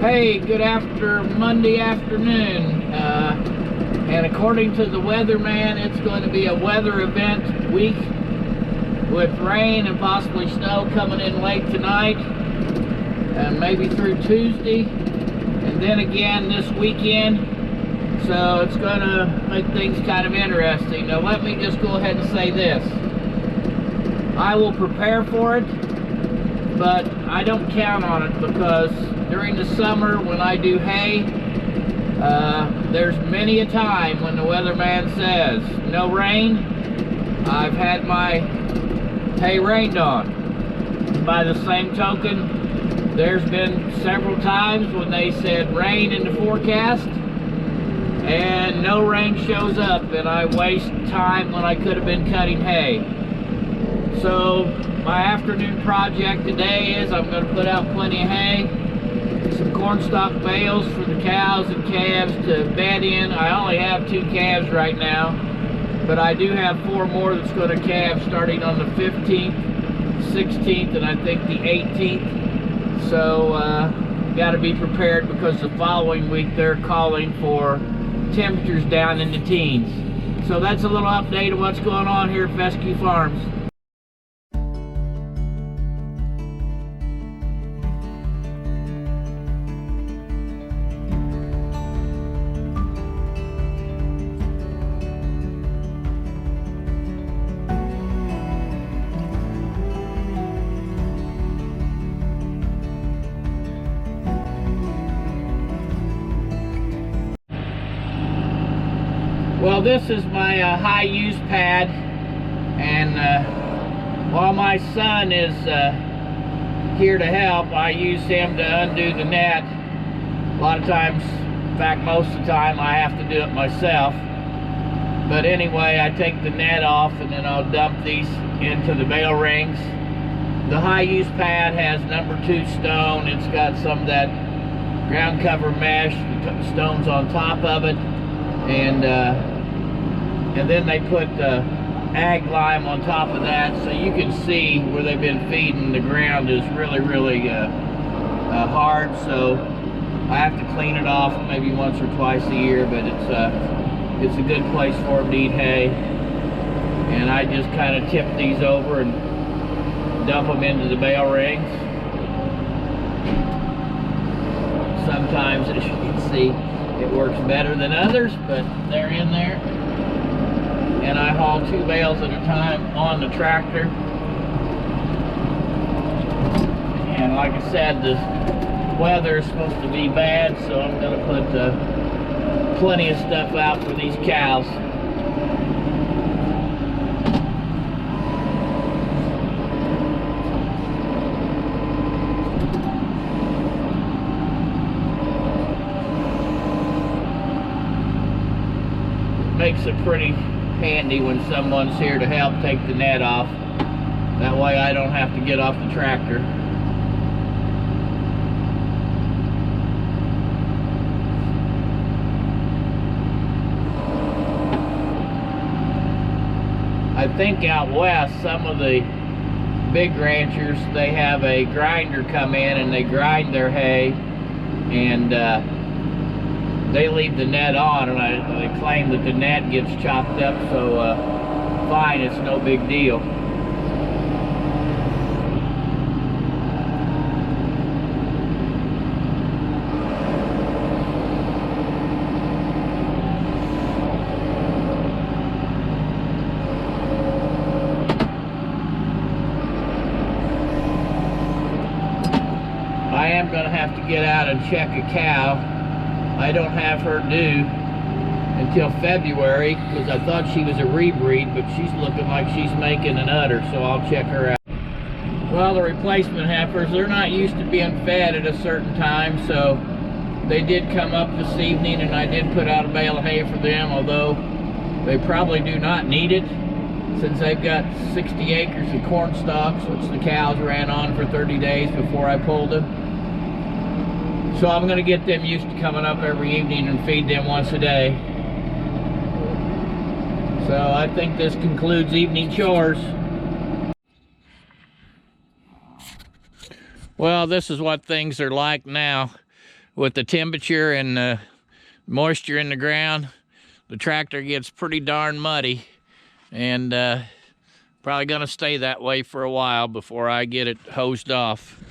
Hey, good Monday afternoon. And according to the weatherman, it's going to be a weather event week with rain and possibly snow coming in late tonight and maybe through Tuesday, and then again this weekend. So it's going to make things kind of interesting. Now let me just go ahead and say this. I will prepare for it, but I don't count on it, because during the summer when I do hay, there's many a time when the weatherman says no rain. I've had my hay rained on. By the same token, there's been several times when they said rain in the forecast and no rain shows up, and I waste time when I could have been cutting hay. So my afternoon project today is I'm going to put out plenty of hay, some cornstalk bales for the cows and calves to bed in. I only have 2 calves right now, but I do have 4 more that's going to calve starting on the 15th, 16th, and I think the 18th. So got to be prepared, because the following week they're calling for temperatures down in the teens. So that's a little update of what's going on here at Fescue Farms. Well, this is my high use pad, and while my son is here to help, I use him to undo the net. A lot of times, in fact most of the time, I have to do it myself. But anyway, I take the net off and then I'll dump these into the bale rings. The high use pad has number 2 stone. It's got some of that ground cover mesh, the stones on top of it, and then they put ag lime on top of that, so you can see where they've been feeding. The ground is really hard, so I have to clean it off maybe once or twice a year, but it's a good place for them to eat hay. And I just kind of tip these over and dump them into the bale rings. Sometimes, as you can see, it works better than others, but they're in there. And I haul 2 bales at a time on the tractor. And like I said, the weather is supposed to be bad, so I'm going to put plenty of stuff out for these cows. Makes it pretty handy when someone's here to help take the net off. That way I don't have to get off the tractor. I think out west, some of the big ranchers, they have a grinder come in and they grind their hay, and they leave the net on, and they claim that the net gets chopped up, so fine, it's no big deal. I am going to have to get out and check a cow. I don't have her due until February, because I thought she was a rebreed, but she's looking like she's making an udder, so I'll check her out. Well, the replacement heifers, they're not used to being fed at a certain time, so they did come up this evening, and I did put out a bale of hay for them, although they probably do not need it, since they've got 60 acres of corn stalks, which the cows ran on for 30 days before I pulled them. So I'm going to get them used to coming up every evening and feed them once a day. So I think this concludes evening chores. Well, this is what things are like now. with the temperature and the moisture in the ground, the tractor gets pretty darn muddy, and probably gonna stay that way for a while before I get it hosed off.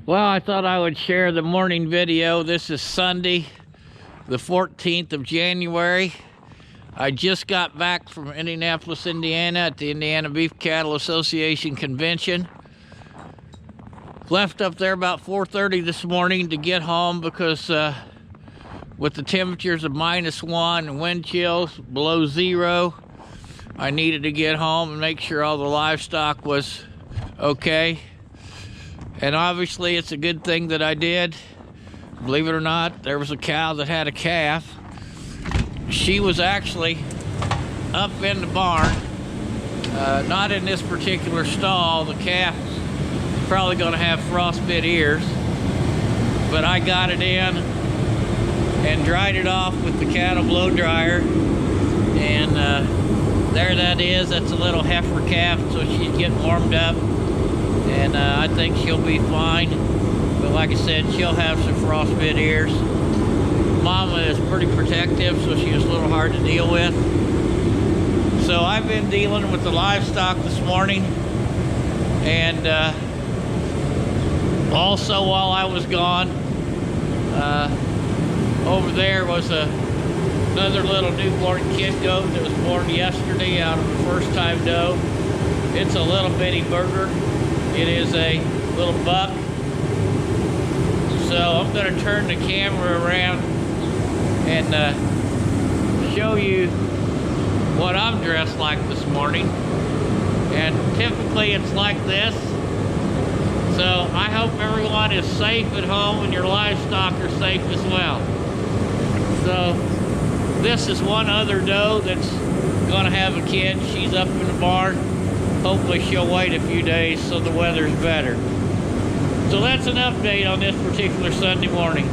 Well, I thought I would share the morning video. This is Sunday, the 14th of January. I just got back from Indianapolis, Indiana at the Indiana Beef Cattle Association convention. Left up there about 4:30 this morning to get home because with the temperatures of -1 and wind chills below 0, I needed to get home and make sure all the livestock was okay. And obviously it's a good thing that I did. Believe it or not, there was a cow that had a calf. She was actually up in the barn, not in this particular stall. The calf is probably gonna have frostbit ears, but I got it in and dried it off with the cattle blow dryer. And there that is, that's a little heifer calf, so she's getting warmed up. And I think she'll be fine. But like I said, she'll have some frostbit ears. Mama is pretty protective, so she was a little hard to deal with. So I've been dealing with the livestock this morning. And also while I was gone, over there was another little newborn kid goat that was born yesterday out of a first-time doe. It's a little bitty burger. It is a little buck. So I'm going to turn the camera around and show you what I'm dressed like this morning. And typically it's like this. So I hope everyone is safe at home and your livestock are safe as well. So this is one other doe that's going to have a kid. She's up in the barn. Hopefully she'll wait a few days so the weather's better. So that's an update on this particular Sunday morning.